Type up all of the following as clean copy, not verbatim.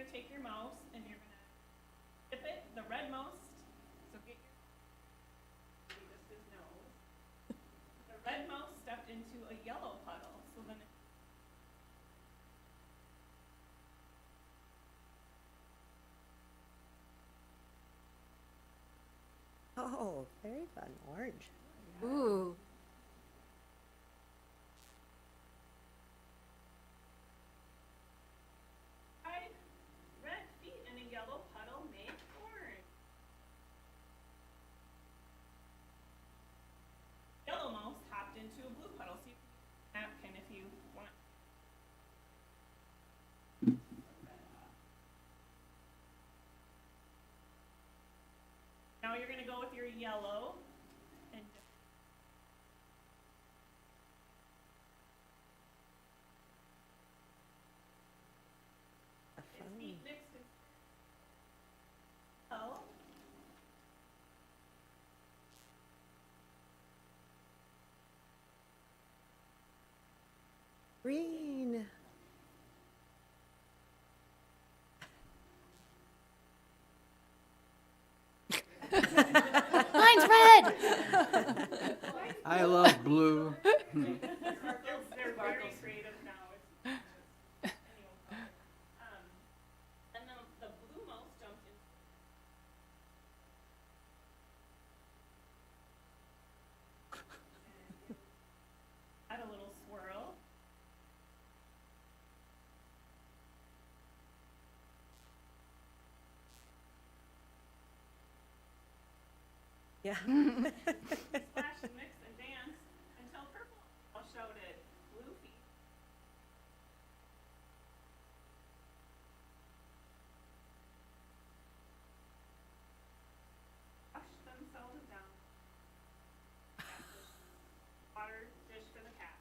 to take your mouse and you're going to dip it, the red most, so get your, just his nose. The red mouse stepped into a yellow puddle, so then Oh, very fun. Orange. Ooh. red feet in a yellow puddle make orange. Yellow mouse hopped into a blue puddle, so you can use a napkin if you want. Now you're going to go with your yellow and his feet mixed in. Oh. Green. Mine's red. I love blue. They're very creative now. It's any old color. And then the blue mouse jumped in. Had a little swirl. Yeah. Splash and mix and dance until purple shouted blue feet. Wash themselves down. Water dish for the cat.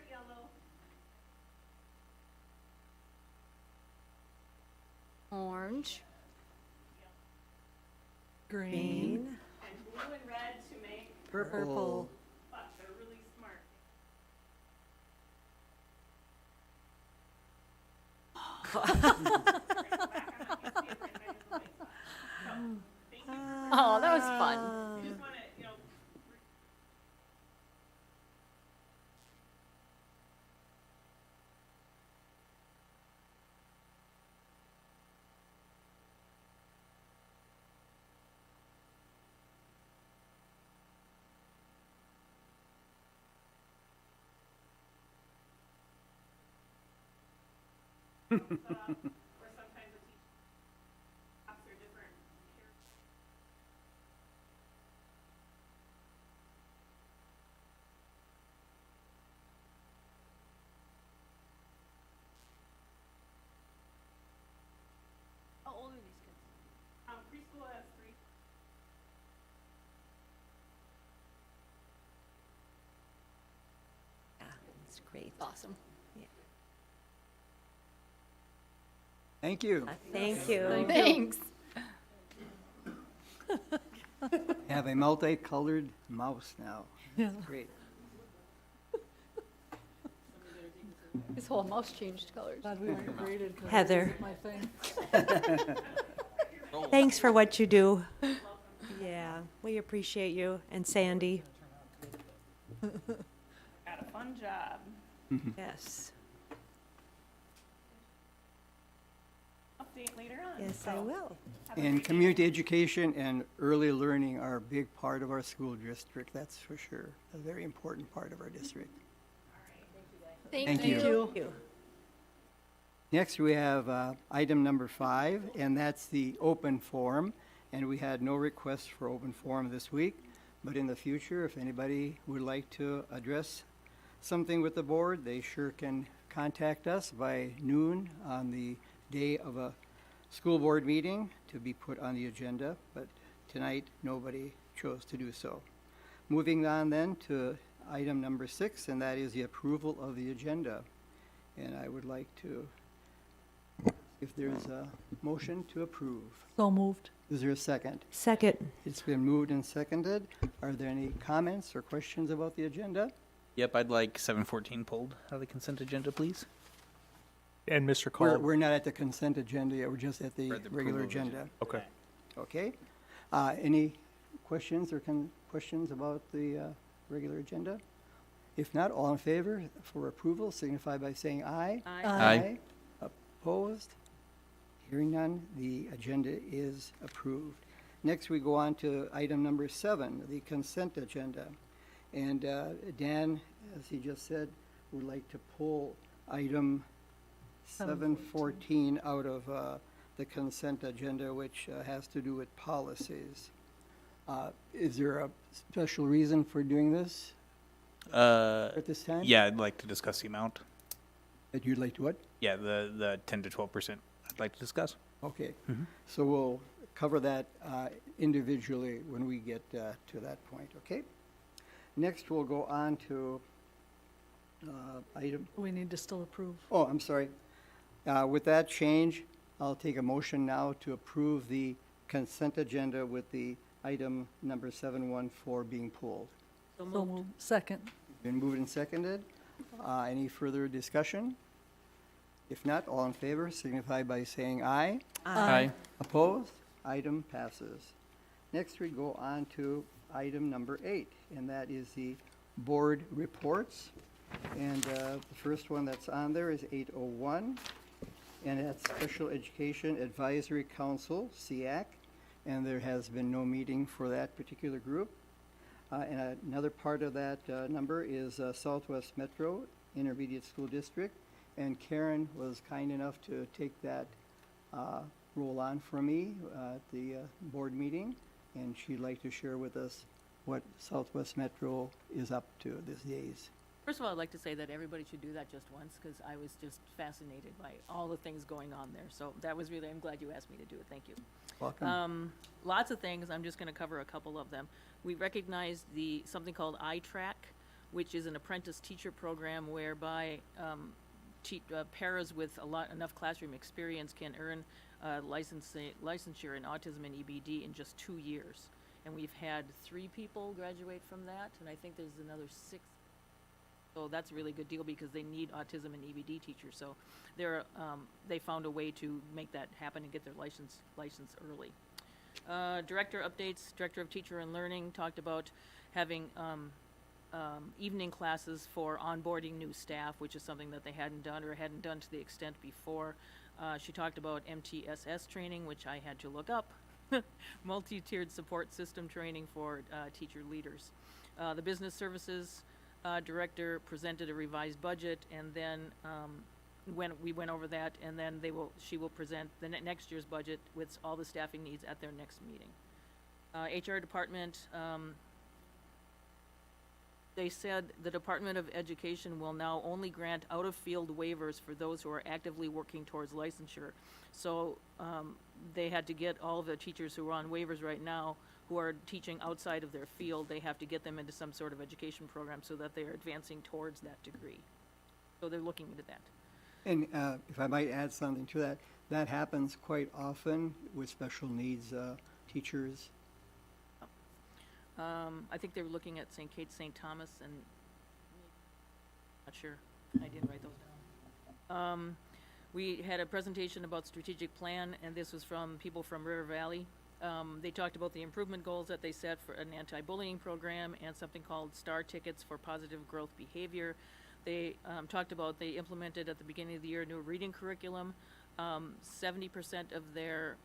Yellow. Orange. Green. And blue and red to make, Purple. but they're really smart. Oh, that was fun. You just want to, or sometimes a teacher after different characters. How old are these kids? Preschool has 3. Yeah, it's great. Awesome. Thank you. Thank you. Thanks. Have a multicolored mouse now. Yeah. Great. His whole mouse changed colors. Glad we aren't graded 'cause Heather. that's my thing. Thanks for what you do. Yeah, we appreciate you and Sandy. Got a fun job. Yes. Update later on. Yes, I so will. have a And great day. community education and early learning are a big part of our school district, that's for sure. A very important part of our district. Thank you. Thank you. Next, we have item number 5, and that's the open forum. And we had no requests for open forum this week, but in the future, if anybody would like to address something with the board, they sure can contact us by noon on the day of a school board meeting to be put on the agenda, but tonight, nobody chose to do so. Moving on then to item number 6, and that is the approval of the agenda. And I would like to, if there's a motion to approve. So moved. Is there a second? Second. It's been moved and seconded. Are there any comments or questions about the agenda? Yep, I'd like 714 pulled out of the consent agenda, please. And Mr. We're, Call. we're not at the consent agenda yet, we're just at the We're at the regular approval of agenda. Okay. Okay? Any questions or questions about the regular agenda? If not, all in favor for approval signify by saying aye. Aye. Opposed? Hearing none, the agenda is approved. Next, we go on to item number 7, the consent agenda. And Dan, as he just said, would like to pull item 714 out of the consent agenda, which has to do with policies. Is there a special reason for doing this at this time? Yeah, I'd like to discuss the amount. That you'd like to what? Yeah, the 10 to 12% I'd like to discuss. Okay, so we'll cover that individually when we get to that point, okay? Next, we'll go on to item, We need to still approve. oh, I'm sorry. With that change, I'll take a motion now to approve the consent agenda with the item number 714 being pulled. So moved. Second. Been moved and seconded. Any further discussion? If not, all in favor signify by saying aye. Aye. Opposed? Item passes. Next, we go on to item number 8, and that is the board reports. And the first one that's on there is 801, and that's Special Education Advisory Council, SEAC, and there has been no meeting for that particular group. And another part of that number is Southwest Metro Intermediate School District, and Karen was kind enough to take that role on for me at the board meeting, and she'd like to share with us what Southwest Metro is up to these days. First of all, I'd like to say that everybody should do that just once, because I was just fascinated by all the things going on there. So that was really, I'm glad you asked me to do it. Thank you. Welcome. Lots of things. I'm just going to cover a couple of them. We recognized something called iTrack, which is an apprentice teacher program whereby paras with enough classroom experience can earn licensure in autism and EBD in just 2 years. And we've had 3 people graduate from that, and I think there's another 6. So that's a really good deal because they need autism and EBD teachers. So they found a way to make that happen and get their license early. Director updates. Director of Teacher and Learning talked about having evening classes for onboarding new staff, which is something that they hadn't done to the extent before. She talked about MTSS training, which I had to look up. Multi-tiered support system training for teacher leaders. The Business Services Director presented a revised budget, and then when we went over that, and then she will present the next year's budget with all the staffing needs at their next meeting. HR department, they said the Department of Education will now only grant out-of-field waivers for those who are actively working towards licensure. So they had to get all of the teachers who are on waivers right now who are teaching outside of their field, they have to get them into some sort of education program so that they are advancing towards that degree. So they're looking into that. And if I might add something to that, that happens quite often with special needs teachers. I think they were looking at St. Kate, St. Thomas, and not sure. I didn't write those down. We had a presentation about strategic plan, and this was from people from River Valley. They talked about the improvement goals that they set for an anti-bullying program and something called STAR tickets for positive growth behavior. They talked about they implemented at the beginning of the year a new reading curriculum. 70% of their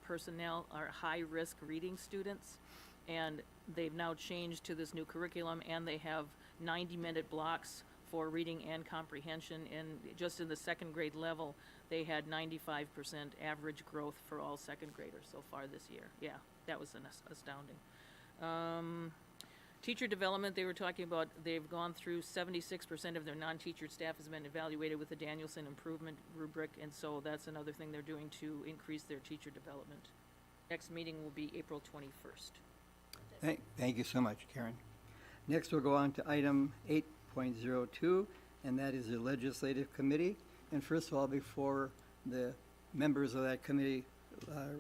personnel are high-risk reading students, and they've now changed to this new curriculum, and they have 90-minute blocks for reading and comprehension, and just in the second grade level, they had 95% average growth for all second graders so far this year. Yeah, that was astounding. Teacher development, they were talking about, they've gone through 76% of their non-teacher staff has been evaluated with the Danielson Improvement Rubric, and so that's another thing they're doing to increase their teacher development. Next meeting will be April 21st. Thank you so much, Karen. Next, we'll go on to item 8.02, and that is the Legislative Committee. And first of all, before the members of that committee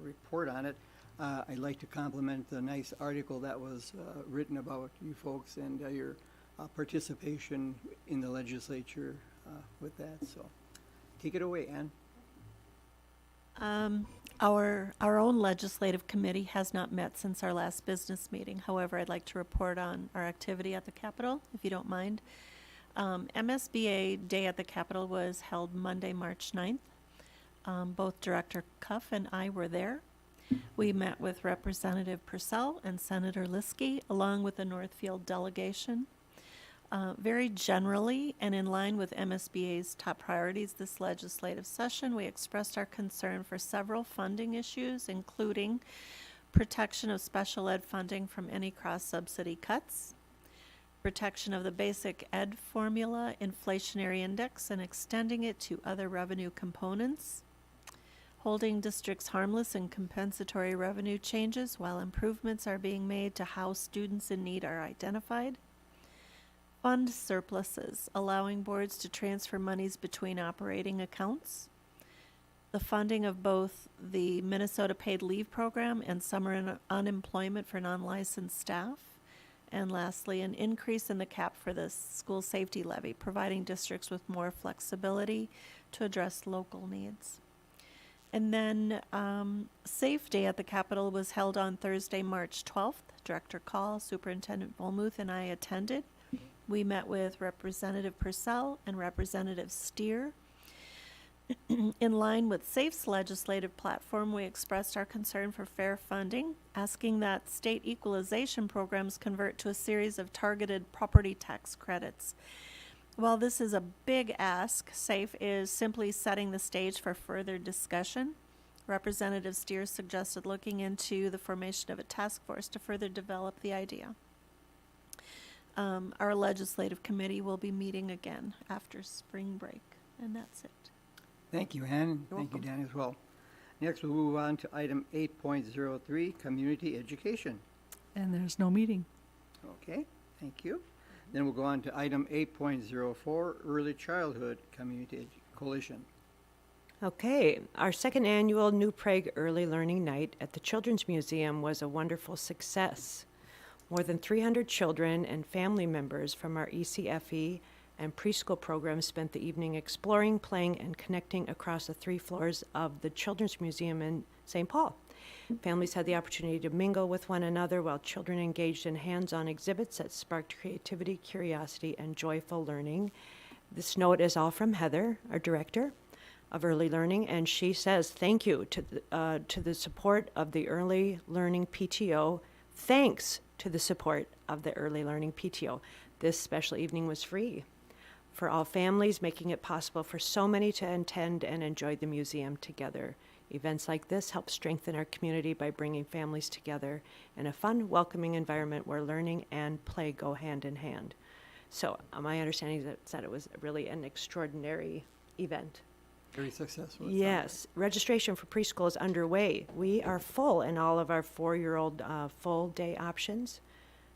report on it, I'd like to compliment the nice article that was written about you folks and your participation in the legislature with that, so. Take it away, Ann. Our own legislative committee has not met since our last business meeting. However, I'd like to report on our activity at the Capitol, if you don't mind. MSBA Day at the Capitol was held Monday, March 9th. Both Director Cuff and I were there. We met with Representative Purcell and Senator Liskey, along with the Northfield delegation. Very generally, and in line with MSBA's top priorities this legislative session, we expressed our concern for several funding issues, including protection of special ed funding from any cross-subsidy cuts, protection of the basic ed formula inflationary index and extending it to other revenue components, holding districts harmless and compensatory revenue changes while improvements are being made to how students in need are identified, fund surpluses, allowing boards to transfer monies between operating accounts, the funding of both the Minnesota Paid Leave Program and summer unemployment for non-licensed staff, and lastly, an increase in the cap for the school safety levy, providing districts with more flexibility to address local needs. And then Safe Day at the Capitol was held on Thursday, March 12th. Director Call, Superintendent Volmuth, and I attended. We met with Representative Purcell and Representative Steer. In line with SAFE's legislative platform, we expressed our concern for fair funding, asking that state equalization programs convert to a series of targeted property tax credits. While this is a big ask, SAFE is simply setting the stage for further discussion. Representative Steer suggested looking into the formation of a task force to further develop the idea. Our legislative committee will be meeting again after spring break, and that's it. Thank you, Ann. Thank you, Dan, as well. Next, we'll move on to item 8.03, community education. And there's no meeting. Okay, thank you. Then we'll go on to item 8.04, early childhood community coalition. Okay, our second annual New Prague Early Learning Night at the Children's Museum was a wonderful success. More than 300 children and family members from our ECFE and preschool programs spent the evening exploring, playing, and connecting across the 3 floors of the Children's Museum in St. Paul. Families had the opportunity to mingle with one another while children engaged in hands-on exhibits that sparked creativity, curiosity, and joyful learning. This note is all from Heather, our director of early learning, and she says thank you to the support of the early learning PTO. Thanks to the support of the early learning PTO. This special evening was free for all families, making it possible for so many to attend and enjoy the museum together. Events like this help strengthen our community by bringing families together in a fun, welcoming environment where learning and play go hand in hand. So my understanding is that it was really an extraordinary event. Very successful. Yes, registration for preschool is underway. We are full in all of our 4-year-old full day options.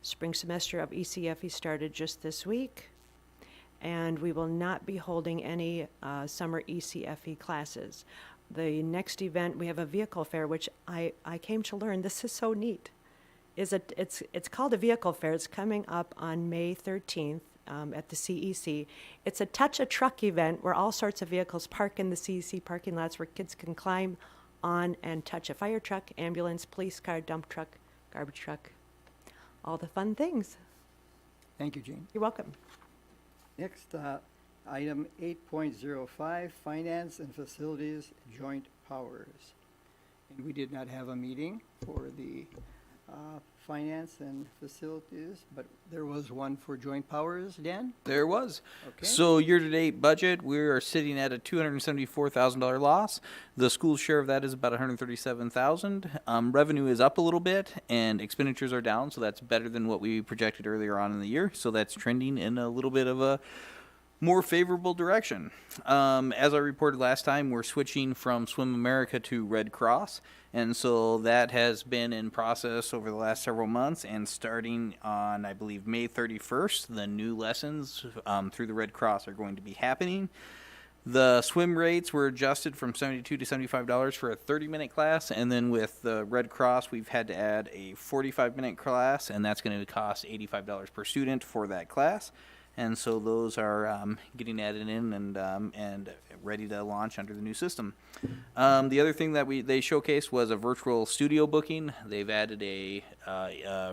Spring semester of ECFE started just this week, and we will not be holding any summer ECFE classes. The next event, we have a vehicle fair, which I came to learn, this is so neat. It's called a vehicle fair. It's coming up on May 13th. At the CEC. It's a touch a truck event where all sorts of vehicles park in the CEC parking lots where kids can climb on and touch a fire truck, ambulance, police car, dump truck, garbage truck, all the fun things. Thank you, Jean. You're welcome. Next, item 8.05, finance and facilities joint powers. And we did not have a meeting for the finance and facilities, but there was one for joint powers, Dan? There was. Okay. So year-to-date budget, we are sitting at a $274,000 loss. The school's share of that is about $137,000. Revenue is up a little bit, and expenditures are down, so that's better than what we projected earlier on in the year. So that's trending in a little bit of a more favorable direction. As I reported last time, we're switching from Swim America to Red Cross, and so that has been in process over the last several months, and starting on, I believe, May 31st, the new lessons through the Red Cross are going to be happening. The swim rates were adjusted from $72 to $75 for a 30-minute class, and then with the Red Cross, we've had to add a 45-minute class, and that's going to cost $85 per student for that class. And so those are getting added in and ready to launch under the new system. The other thing that they showcased was a virtual studio booking. They've added a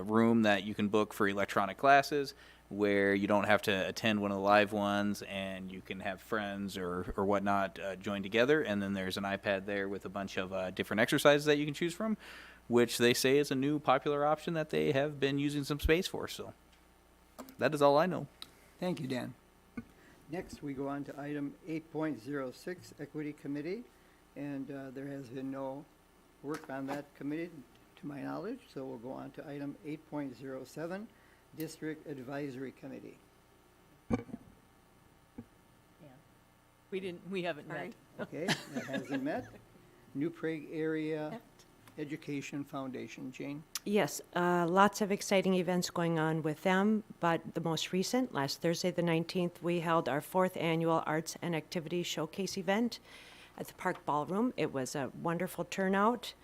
room that you can book for electronic classes, where you don't have to attend one of the live ones, and you can have friends or whatnot join together. And then there's an iPad there with a bunch of different exercises that you can choose from, which they say is a new popular option that they have been using some space for. So that is all I know. Thank you, Dan. Next, we go on to item 8.06, Equity Committee, and there has been no work on that committee to my knowledge, so we'll go on to item 8.07, District Advisory Committee. We haven't met. Okay, that hasn't met. New Prague Area Education Foundation, Jane? Yes, lots of exciting events going on with them, but the most recent, last Thursday the 19th, we held our 4th annual Arts and Activities Showcase event at the Park Ballroom. It was a wonderful turnout.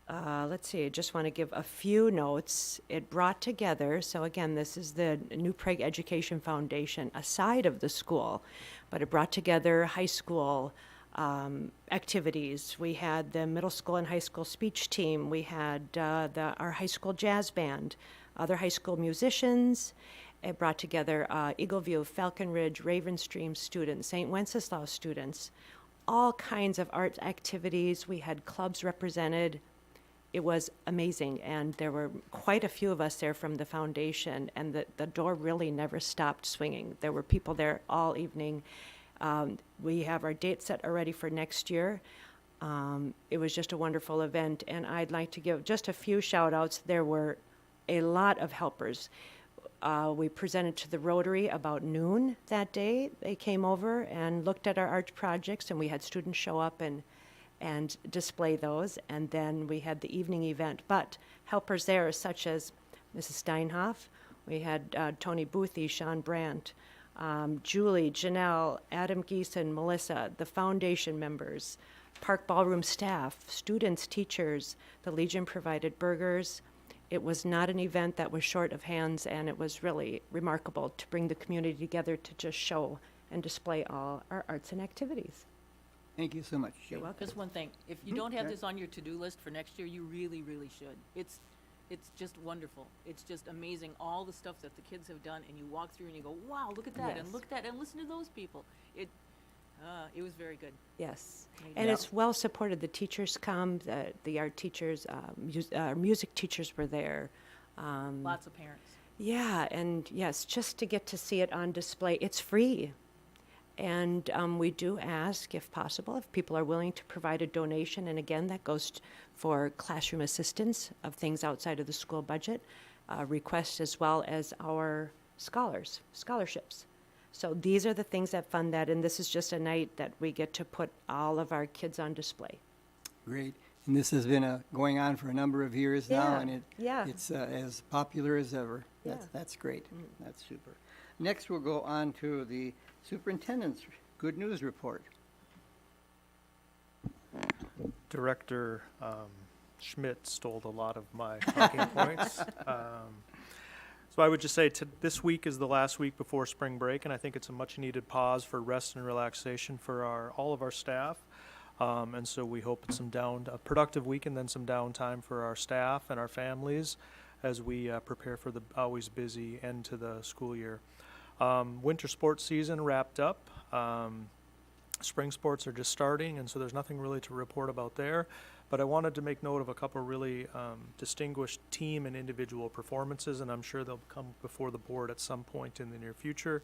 Let's see, I just want to give a few notes. It brought together, so again, this is the New Prague Education Foundation, a side of the school, but it brought together high school activities. We had the middle school and high school speech team. We had our high school jazz band, other high school musicians. It brought together Eagleview, Falcon Ridge, Ravenstream students, St. Wenceslaus students, all kinds of art activities. We had clubs represented. It was amazing, and there were quite a few of us there from the foundation, and the door really never stopped swinging. There were people there all evening. We have our date set already for next year. It was just a wonderful event, and I'd like to give just a few shout outs. There were a lot of helpers. We presented to the Rotary about noon that day. They came over and looked at our art projects, and we had students show up and display those. And then we had the evening event. But helpers there, such as Mrs. Steinhoff, we had Tony Boothie, Sean Brandt, Julie, Janelle, Adam Geeson, Melissa, the foundation members, Park Ballroom staff, students, teachers. The Legion provided burgers. It was not an event that was short of hands, and it was really remarkable to bring the community together to just show and display all our arts and activities. Thank you so much, Jane. You're welcome. Just one thing, if you don't have yeah. this on your to-do list for next year, you really, really should. It's just wonderful. It's just amazing, all the stuff that the kids have done, and you walk through and you go, wow, look at that, and Yes. look at that, and listen to those people. It was very good. Yes, Made and it. it's well supported. The teachers come, the art teachers, music teachers were there. Lots of parents. Yeah, and yes, just to get to see it on display, it's free. And we do ask, if possible, if people are willing to provide a donation. And again, that goes for classroom assistance of things outside of the school budget, requests as well as our scholarships. So these are the things that fund that. And this is just a night that we get to put all of our kids on display. Great. And this has been going on for a number of years now, Yeah, and yeah. it's as popular as ever. Yeah. That's great. That's super. Next, we'll go on to the superintendent's good news report. Director Schmidt stole a lot of my talking points. So I would just say this week is the last week before spring break, and I think it's a much-needed pause for rest and relaxation for all of our staff. And so we hope it's a productive week and then some downtime for our staff and our families as we prepare for the always busy end to the school year. Winter sports season wrapped up. Spring sports are just starting, and so there's nothing really to report about there. But I wanted to make note of a couple really distinguished team and individual performances, and I'm sure they'll come before the board at some point in the near future.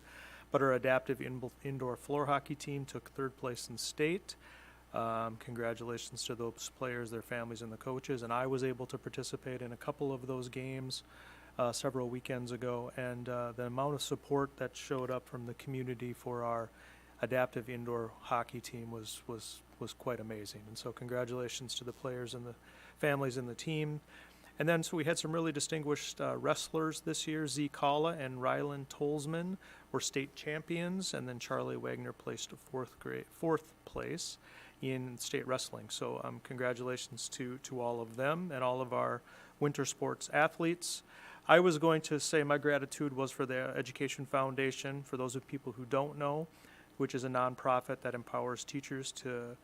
But our adaptive indoor floor hockey team took third place in state. Congratulations to those players, their families, and the coaches. And I was able to participate in a couple of those games several weekends ago, and the amount of support that showed up from the community for our adaptive indoor hockey team was quite amazing. And so congratulations to the players and the families and the team. And then, so we had some really distinguished wrestlers this year. Z Kala and Rylan Tolzman were state champions, and then Charlie Wagner placed fourth place in state wrestling. So congratulations to all of them and all of our winter sports athletes. I was going to say my gratitude was for the Education Foundation, for those of people who don't know, which is a nonprofit that empowers teachers to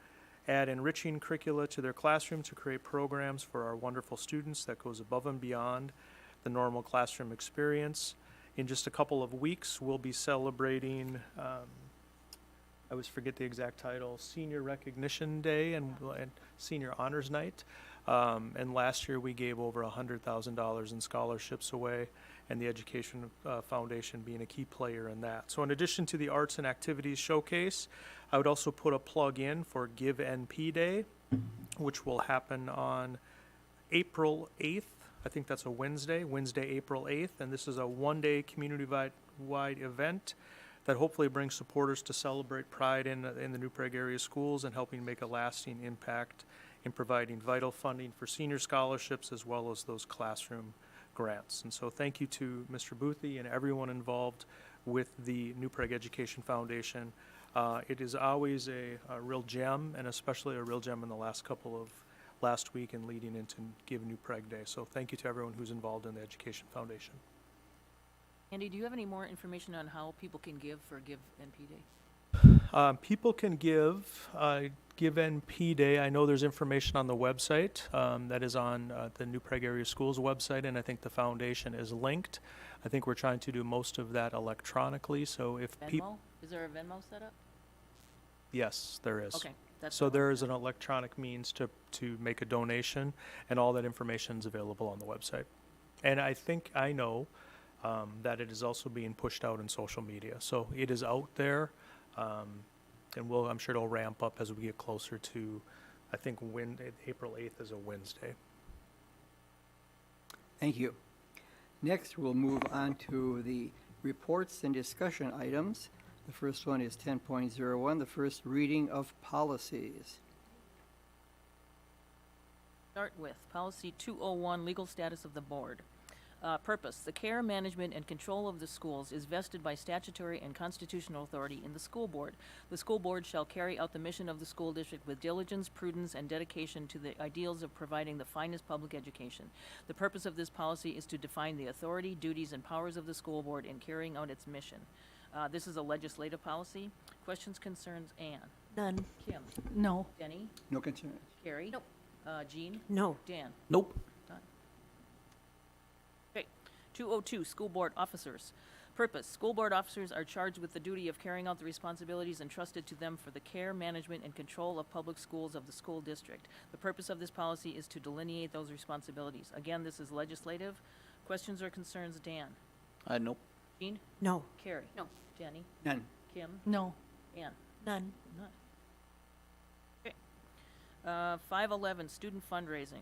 add enriching curricula to their classroom to create programs for our wonderful students that goes above and beyond the normal classroom experience. In just a couple of weeks, we'll be celebrating, I always forget the exact title, Senior Recognition Day and Senior Honors Night. And last year we gave over $100,000 in scholarships away, and the Education Foundation being a key player in that. So in addition to the Arts and Activities Showcase, I would also put a plug in for Give NP Day, which will happen on April 8th. I think that's a Wednesday, April 8th, and this is a one-day community-wide event that hopefully brings supporters to celebrate pride in the New Prague area schools and helping make a lasting impact in providing vital funding for senior scholarships as well as those classroom grants. And so thank you to Mr. Boothie and everyone involved with the New Prague Education Foundation. It is always a real gem, and especially a real gem in the last week and leading into Give New Prague Day. So thank you to everyone who's involved in the Education Foundation. Andy, do you have any more information on how people can give for Give NP Day? People can give NP Day. I know there's information on the website that is on the New Prague Area Schools website, and I think the foundation is linked. I think we're trying to do most of that electronically, so if people... Venmo? Is there a Venmo set up? Yes, there is. Okay. That's So there is an electronic means to make a donation, and all that information is available on the website. And I know that it is also being pushed out in social media. So it is out there, and I'm sure it'll ramp up as we get closer to, I think April 8th is a Wednesday. Thank you. Next, we'll move on to the reports and discussion items. The first one is 10.01, the first reading of policies. Start with Policy 201, Legal Status of the Board. Purpose: the care, management, and control of the schools is vested by statutory and constitutional authority in the school board. The school board shall carry out the mission of the school district with diligence, prudence, and dedication to the ideals of providing the finest public education. The purpose of this policy is to define the authority, duties, and powers of the school board in carrying out its mission. This is a legislative policy. Questions, concerns? Ann? None. Kim? No. Denny? No concerns. Carrie? Nope. Jean? No. Dan? Nope. Done. Okay. 202, School Board Officers. Purpose: school board officers are charged with the duty of carrying out the responsibilities entrusted to them for the care, management, and control of public schools of the school district. The purpose of this policy is to delineate those responsibilities. Again, this is legislative. Questions or concerns? Dan? Nope. Jean? No. Carrie? No. Jenny? None. Kim? No. Ann? None. None. Okay. 511, student fundraising.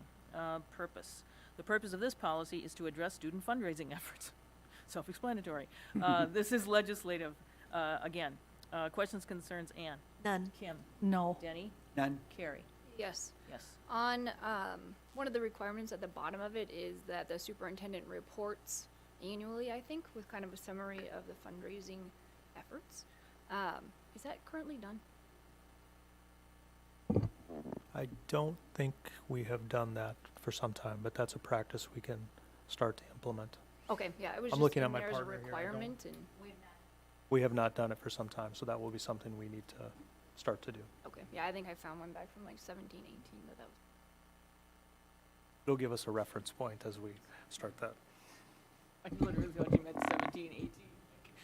Purpose: the purpose of this policy is to address student fundraising efforts. Self-explanatory. This is legislative. Again, questions, concerns? Ann? None. Kim? No. Denny? None. Carrie? Yes. Yes. On one of the requirements at the bottom of it is that the superintendent reports annually, I think, with kind of a summary of the fundraising efforts. Is that currently done? I don't think we have done that for some time, but that's a practice we can start to implement. Okay, yeah, it was I'm just looking in at my there as a partner here. I don't- requirement, and We have not done it for some time, so that will be something we need to start to do. okay, yeah, I think I found one back from like 17, 18, but that was. It'll give us a reference point as we start that. I literally thought you meant 17, 18.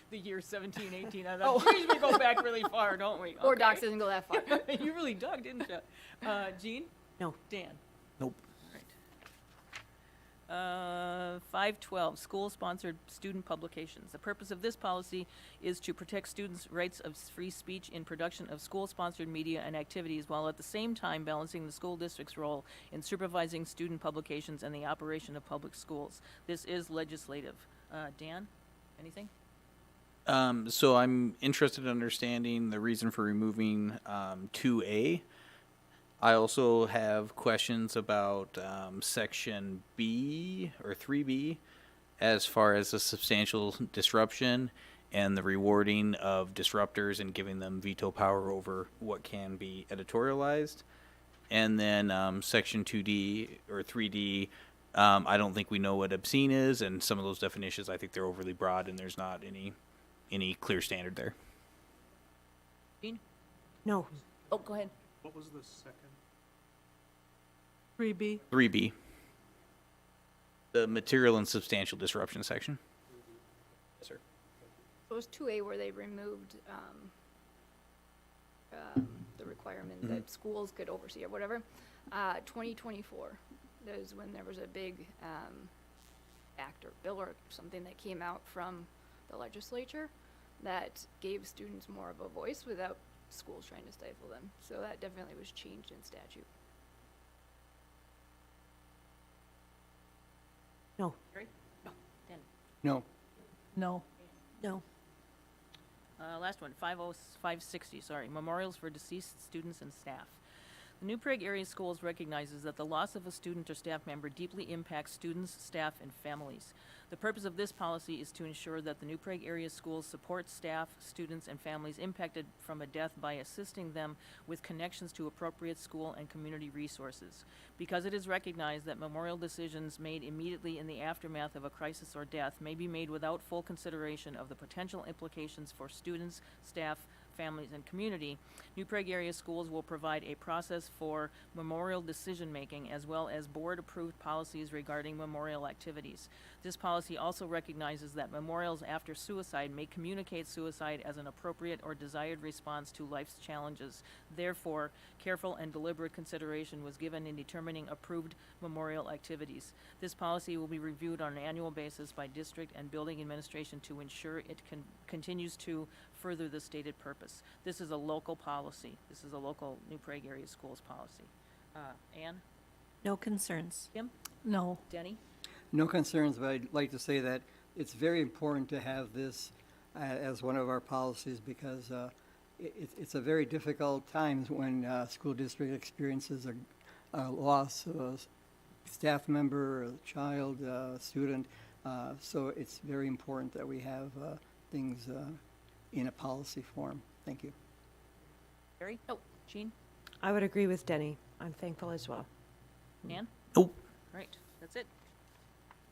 The year 17, 18. I thought, geez, we go back really far, don't we? Or Okay. docs doesn't go that far. You really dug, didn't you? Jean? No. Dan? Nope. Right. 512, school-sponsored student publications. The purpose of this policy is to protect students' rights of free speech in production of school-sponsored media and activities, while at the same time balancing the school district's role in supervising student publications and the operation of public schools. This is legislative. Dan, anything? So I'm interested in understanding the reason for removing 2A. I also have questions about section B or 3B as far as the substantial disruption and the rewarding of disruptors and giving them veto power over what can be editorialized. And then section 2D or 3D, I don't think we know what obscene is, and some of those definitions, I think they're overly broad and there's not any clear standard there. Jean? No, Oh, go ahead. What was the second? 3B. 3B, the material and substantial disruption section. Yes, sir. It was 2A where they removed the requirement that schools could oversee or whatever. 2024, that is when there was a big act or bill or something that came out from the legislature that gave students more of a voice without schools trying to stifle them. So that definitely was changed in statute. no, Gary? No. Dan? No. No. no. Last one, 560, sorry, memorials for deceased students and staff. The New Prague Area Schools recognizes that the loss of a student or staff member deeply impacts students, staff, and families. The purpose of this policy is to ensure that the New Prague Area Schools support staff, students, and families impacted from a death by assisting them with connections to appropriate school and community resources. Because it is recognized that memorial decisions made immediately in the aftermath of a crisis or death may be made without full consideration of the potential implications for students, staff, families, and community, New Prague Area Schools will provide a process for memorial decision-making as well as board-approved policies regarding memorial activities. This policy also recognizes that memorials after suicide may communicate suicide as an appropriate or desired response to life's challenges. Therefore, careful and deliberate consideration was given in determining approved memorial activities. This policy will be reviewed on an annual basis by district and building administration to ensure it continues to further the stated purpose. This is a local policy. This is a local New Prague Area Schools policy. Anne? No concerns. Kim? No. Denny? No concerns, but I'd like to say that it's very important to have this as one of our policies because it's a very difficult times when school district experiences a loss of a staff member, a child, student. So it's very important that we have things in a policy form. Thank you. Gary? Oh, Jean? I would agree with Denny. I'm thankful as well. Anne? Nope. Right, that's it.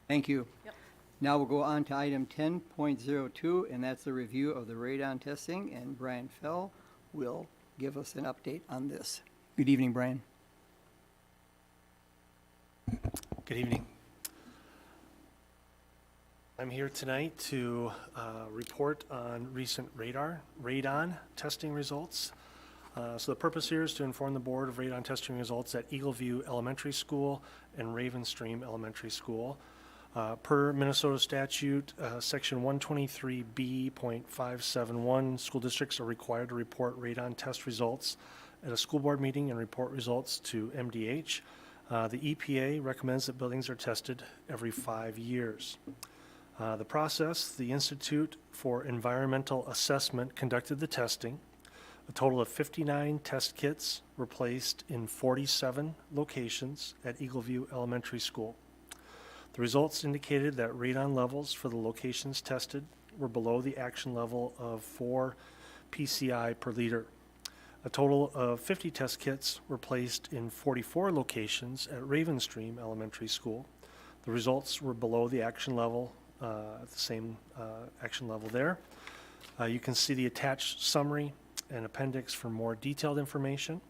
Thank you. Yep. Now we'll go on to item 10.02, and that's the review of the radon testing, and Brian Fell will give us an update on this. Good evening, Brian. Good evening. I'm here tonight to report on recent radon testing results. So the purpose here is to inform the board of radon testing results at Eagleview Elementary School and Ravenstream Elementary School. Per Minnesota statute, section 123B.571, school districts are required to report radon test results at a school board meeting and report results to MDH. The EPA recommends that buildings are tested every 5 years. The process, the Institute for Environmental Assessment conducted the testing. A total of 59 test kits were placed in 47 locations at Eagleview Elementary School. The results indicated that radon levels for the locations tested were below the action level of 4 PCI per liter. A total of 50 test kits were placed in 44 locations at Ravenstream Elementary School. The results were below the action level, at the same action level there. You can see the attached summary and appendix for more detailed information.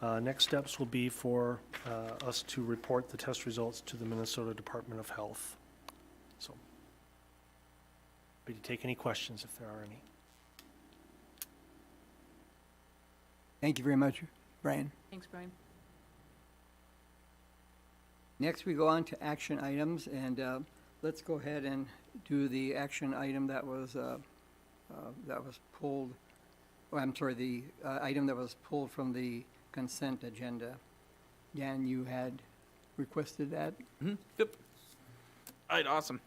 Next steps will be for us to report the test results to the Minnesota Department of Health. So, happy to take any questions if there are any. Thank you very much, Brian. Thanks, Brian. Next, we go on to action items, and let's go ahead and do the action item that was pulled. Oh, I'm sorry, the item that was pulled from the consent agenda. Dan, you had requested that? Yep. All right, awesome.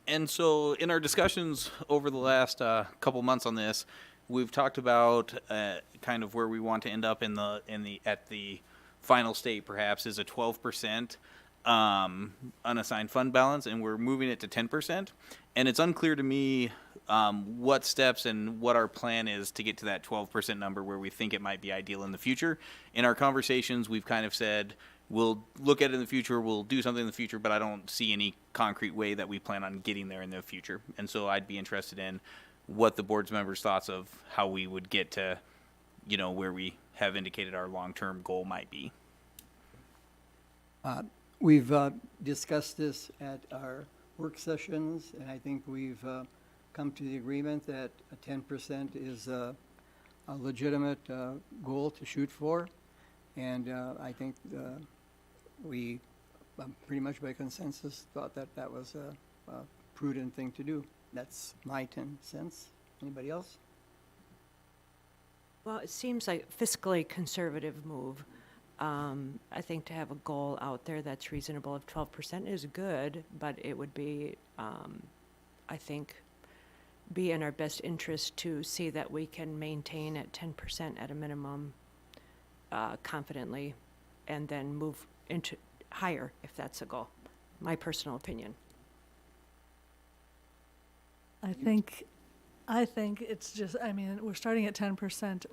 And so in our discussions over the last couple months on this, we've talked about kind of where we want to end up at the final state perhaps is a 12% unassigned fund balance, and we're moving it to 10%. And it's unclear to me what steps and what our plan is to get to that 12% number where we think it might be ideal in the future. In our conversations, we've kind of said we'll look at it in the future, we'll do something in the future, but I don't see any concrete way that we plan on getting there in the future. And so I'd be interested in what the board's members' thoughts of how we would get to, you know, where we have indicated our long-term goal might be. We've discussed this at our work sessions, and I think we've come to the agreement that a 10% is a legitimate goal to shoot for. And I think we pretty much by consensus thought that that was a prudent thing to do. That's my 10 cents. Anybody else? Well, it seems like fiscally conservative move. I think to have a goal out there that's reasonable of 12% is good, but it would be, I think, be in our best interest to see that we can maintain at 10% at a minimum confidently, and then move into higher if that's a goal. My personal opinion. I think it's just, I mean, we're starting at 10%.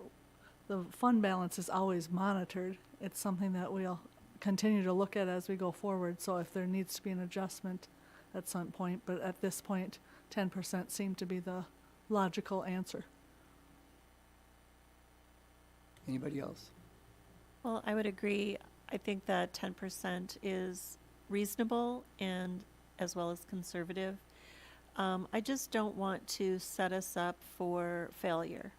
The fund balance is always monitored. It's something that we'll continue to look at as we go forward. So if there needs to be an adjustment at some point, but at this point, 10% seemed to be the logical answer. Anybody else? Well, I would agree. I think that 10% is reasonable and as well as conservative. I just don't want to set us up for failure.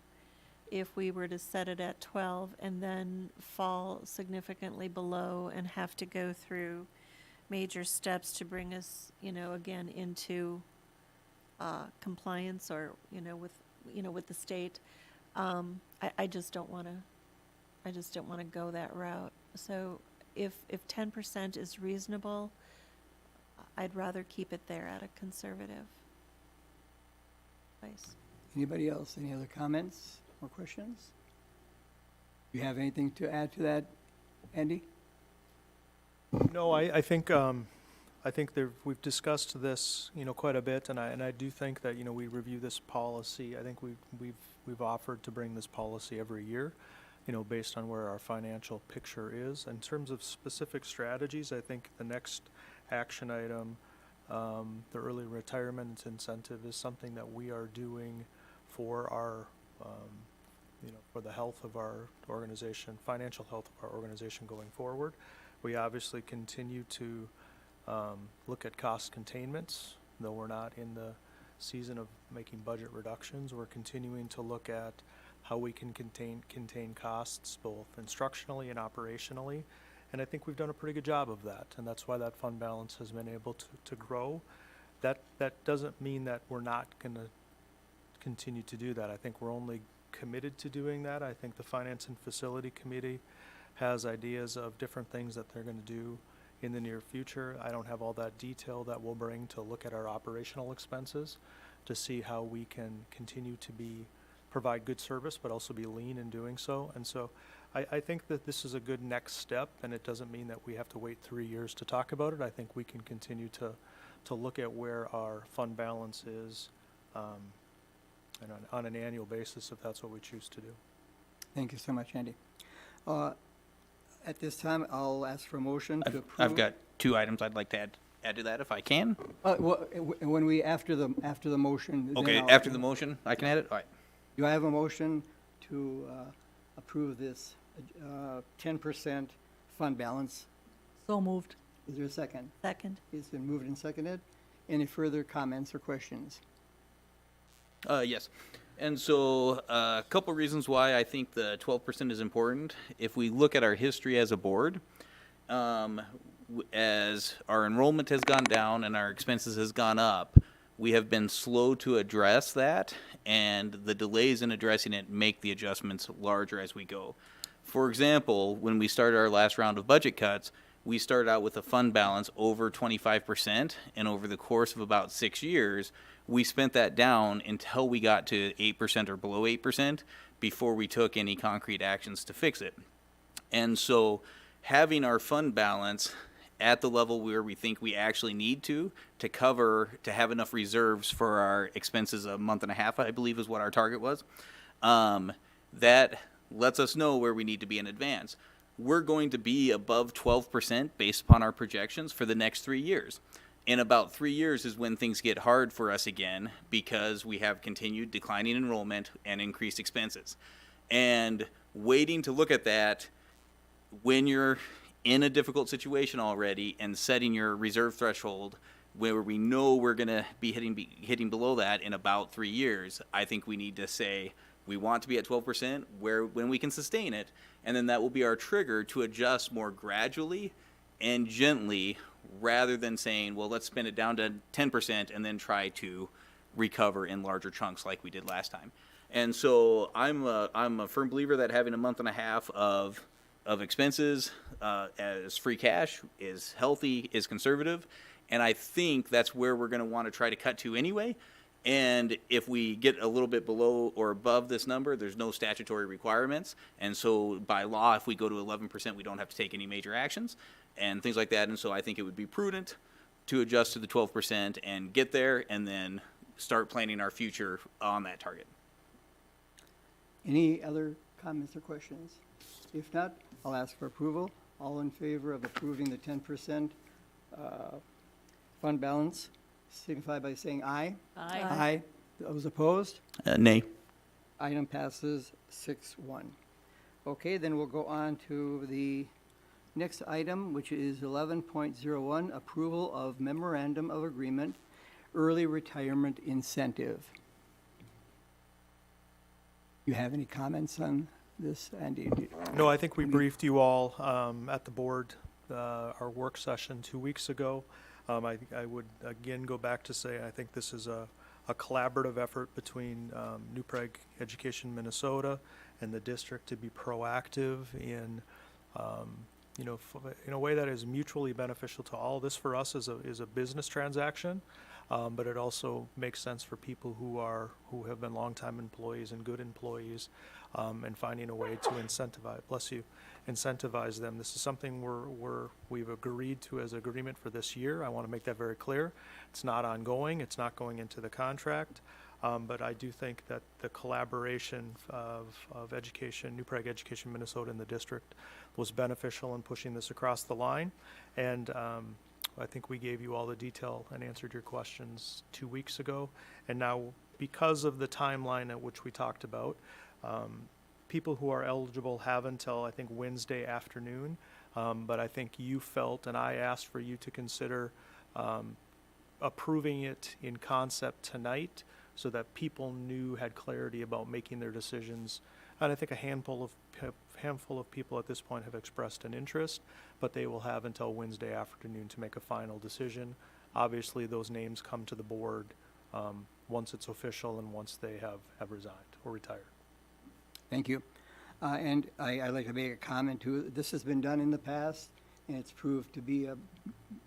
If we were to set it at 12 and then fall significantly below and have to go through major steps to bring us, again into compliance or, with the state, I just don't want to go that route. So if 10% is reasonable, I'd rather keep it there at a conservative place. Anybody else? Any other comments or questions? Do you have anything to add to that, Andy? No, I think we've discussed this, quite a bit, and I do think that, we review this policy. I think we've offered to bring this policy every year, based on where our financial picture is. In terms of specific strategies, I think the next action item, the early retirement incentive, is something that we are doing for our, for the health of our organization, financial health of our organization going forward. We obviously continue to look at cost containments, though we're not in the season of making budget reductions. We're continuing to look at how we can contain costs both instructionally and operationally. And I think we've done a pretty good job of that, and that's why that fund balance has been able to grow. That doesn't mean that we're not going to continue to do that. I think we're only committed to doing that. I think the Finance and Facility Committee has ideas of different things that they're going to do in the near future. I don't have all that detail that we'll bring to look at our operational expenses to see how we can continue to provide good service, but also be lean in doing so. And so I think that this is a good next step, and it doesn't mean that we have to wait 3 years to talk about it. I think we can continue to look at where our fund balance is and on an annual basis if that's what we choose to do. Thank you so much, Andy. At this time, I'll ask for a motion to approve. I've got 2 items I'd like to add to that if I can. When we, after the motion. then Okay, I'll- after the motion, I can add it? All right. Do I have a motion to approve this 10% fund balance? So moved. Is there a second? Second. It's been moved and seconded. Any further comments or questions? Yes. And so a couple reasons why I think the 12% is important. If we look at our history as a board, as our enrollment has gone down and our expenses has gone up, we have been slow to address that, and the delays in addressing it make the adjustments larger as we go. For example, when we started our last round of budget cuts, we started out with a fund balance over 25%, and over the course of about 6 years, we spent that down until we got to 8% or below 8% before we took any concrete actions to fix it. And so having our fund balance at the level where we think we actually need to have enough reserves for our expenses a month and a half, I believe is what our target was. That lets us know where we need to be in advance. We're going to be above 12% based upon our projections for the next 3 years. In about 3 years is when things get hard for us again because we have continued declining enrollment and increased expenses. And waiting to look at that when you're in a difficult situation already and setting your reserve threshold where we know we're going to be hitting below that in about 3 years, I think we need to say we want to be at 12% when we can sustain it, and then that will be our trigger to adjust more gradually and gently rather than saying, well, let's spin it down to 10% and then try to recover in larger chunks like we did last time. And so I'm a firm believer that having a month and a half of expenses as free cash is healthy, is conservative, and I think that's where we're going to want to try to cut to anyway. And if we get a little bit below or above this number, there's no statutory requirements, and so by law, if we go to 11%, we don't have to take any major actions and things like that. And so I think it would be prudent to adjust to the 12% and get there, and then start planning our future on that target. Any other comments or questions? If not, I'll ask for approval. All in favor of approving the 10% fund balance, signify by saying aye. Aye. Aye. Those opposed? Nay. Item passes 6-1. Okay, then we'll go on to the next item, which is 11.01, approval of memorandum of agreement, early retirement incentive. You have any comments on this, Andy? No, I think we briefed you all at the board, our work session 2 weeks ago. I would again go back to say I think this is a collaborative effort between New Prague Education Minnesota and the district to be proactive in in a way that is mutually beneficial to all. This for us is a business transaction, but it also makes sense for people who have been longtime employees and good employees, and finding a way to incentivize them. This is something we've agreed to as agreement for this year. I want to make that very clear. It's not ongoing. It's not going into the contract. But I do think that the collaboration of education, New Prague Education Minnesota and the district was beneficial in pushing this across the line. And I think we gave you all the detail and answered your questions 2 weeks ago. And now, because of the timeline at which we talked about, people who are eligible have until, I think, Wednesday afternoon. But I think you felt, and I asked for you to consider approving it in concept tonight, so that people had clarity about making their decisions. And I think a handful of people at this point have expressed an interest, but they will have until Wednesday afternoon to make a final decision. Obviously, those names come to the board once it's official and once they have resigned or retired. Thank you. And I'd like to make a comment too. This has been done in the past, and it's proved to be a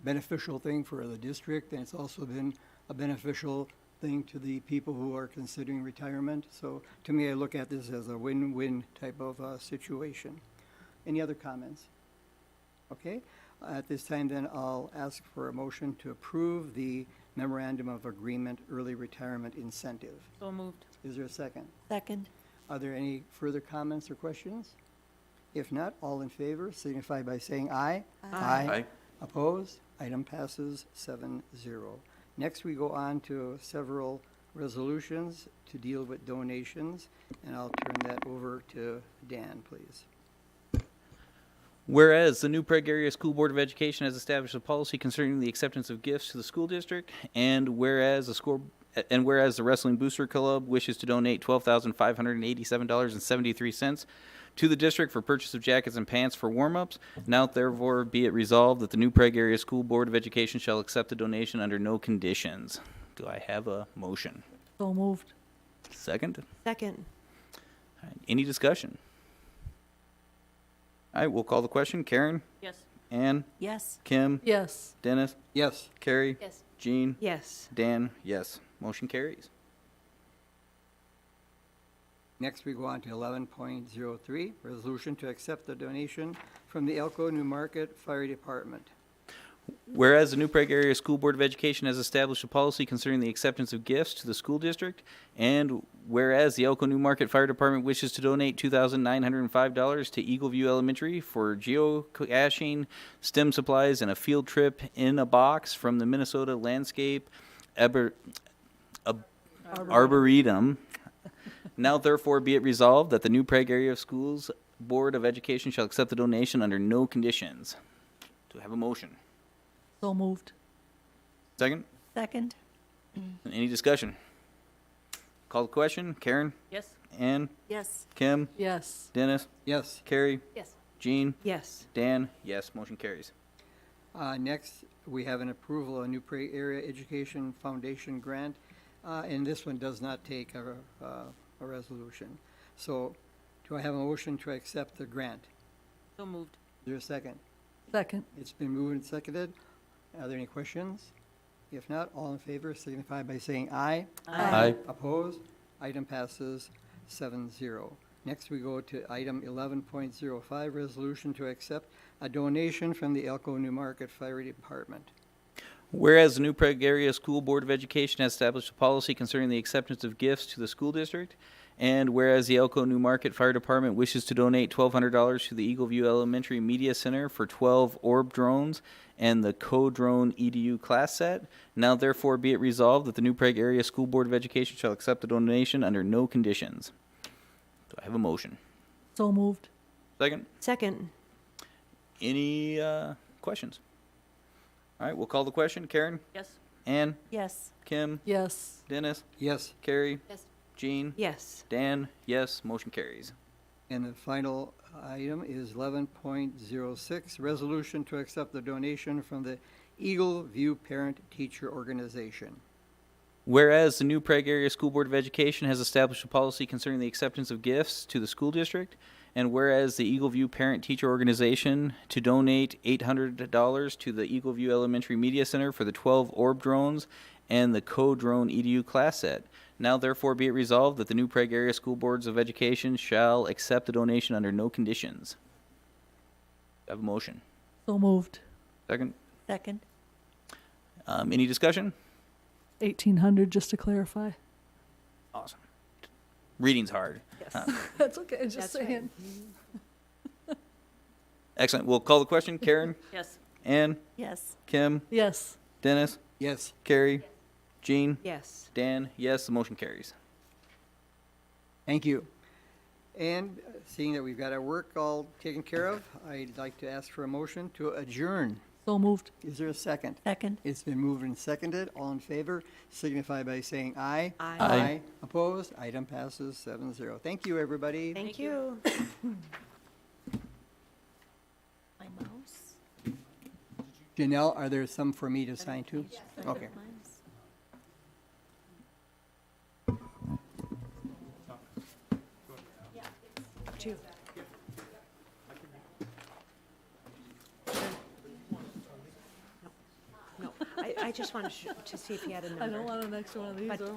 beneficial thing for the district, and it's also been a beneficial thing to the people who are considering retirement. So to me, I look at this as a win-win type of situation. Any other comments? Okay. At this time, then, I'll ask for a motion to approve the memorandum of agreement early retirement incentive. So moved. Is there a second? Second. Are there any further comments or questions? If not, all in favor signify by saying aye. Aye. Opposed? Item passes 7-0. Next, we go on to several resolutions to deal with donations, and I'll turn that over to Dan, please. Whereas the New Prague Area School Board of Education has established a policy concerning the acceptance of gifts to the school district, and whereas the Wrestling Booster Club wishes to donate $12,587.73 to the district for purchase of jackets and pants for warm-ups, now therefore be it resolved that the New Prague Area School Board of Education shall accept the donation under no conditions. Do I have a motion? So moved. Second? Second. All right, any discussion? All right, we'll call the question. Karen? Yes. Ann? Yes. Kim? Yes. Dennis? Yes. Carrie? Yes. Jean? Yes. Dan? Yes. Motion carries. Next, we go on to 11.03, resolution to accept the donation from the Elko New Market Fire Department. Whereas the New Prague Area School Board of Education has established a policy concerning the acceptance of gifts to the school district, and whereas the Elko New Market Fire Department wishes to donate $2,905 to Eagleview Elementary for geocaching, STEM supplies, and a field trip in a box from the Minnesota Landscape Arboretum. Now therefore be it resolved that the New Prague Area Schools Board of Education shall accept the donation under no conditions. Do I have a motion? So moved. Second? Second. Any discussion? Call the question. Karen? Yes? Ann? Yes. Kim? Yes. Dennis? Yes. Carrie? Yes. Jean? Yes. Dan? Yes. Motion carries. Next, we have an approval of a New Prague Area Education Foundation grant, and this one does not take a resolution. So, do I have a motion to accept the grant? So moved. Is there a second? Second. It's been moved and seconded. Are there any questions? If not, all in favor signify by saying aye. Aye. Opposed? Item passes 7-0. Next, we go to item 11.05, resolution to accept a donation from the Elko New Market Fire Department. Whereas the New Prague Area School Board of Education has established a policy concerning the acceptance of gifts to the school district, and whereas the Elko New Market Fire Department wishes to donate $1,200 to the Eagleview Elementary Media Center for 12 orb drones and the Co-Drone EDU class set, now therefore be it resolved that the New Prague Area School Board of Education shall accept the donation under no conditions. Do I have a motion? So moved. Second? Second. Any questions? All right, we'll call the question. Karen? Yes? Ann? Yes. Kim? Yes. Dennis? Yes. Carrie? Yes. Jean? Yes. Dan? Yes. Motion carries. And the final item is 11.06, resolution to accept the donation from the Eagle View Parent Teacher Organization. Whereas the New Prague Area School Board of Education has established a policy concerning the acceptance of gifts to the school district, and whereas the Eagleview Parent Teacher Organization to donate $800 to the Eagleview Elementary Media Center for the 12 orb drones and the Co-Drone EDU class set. Now therefore be it resolved that the New Prague Area School Boards of Education shall accept the donation under no conditions. Do I have a motion? So moved. Second? Second. Any discussion? 1,800, just to clarify. Awesome. Reading's hard. Yes. That's okay, just That's right. saying. Excellent. We'll call the question. Karen? Yes. Ann? Yes. Kim? Yes. Dennis? Yes. Carrie? Jean? Yes. Dan? Yes. The motion carries. Thank you. And seeing that we've got our work all taken care of, I'd like to ask for a motion to adjourn. So moved. Is there a second? Second. It's been moved and seconded. All in favor signify by saying aye. Aye. Aye. Opposed? Item passes 7-0. Thank you, everybody. Thank you. My mouse. Janelle, are there some for me to sign too? Okay. Mine's- Two. No, I just wanted to see if you had a number. I don't want an extra one of these. But or-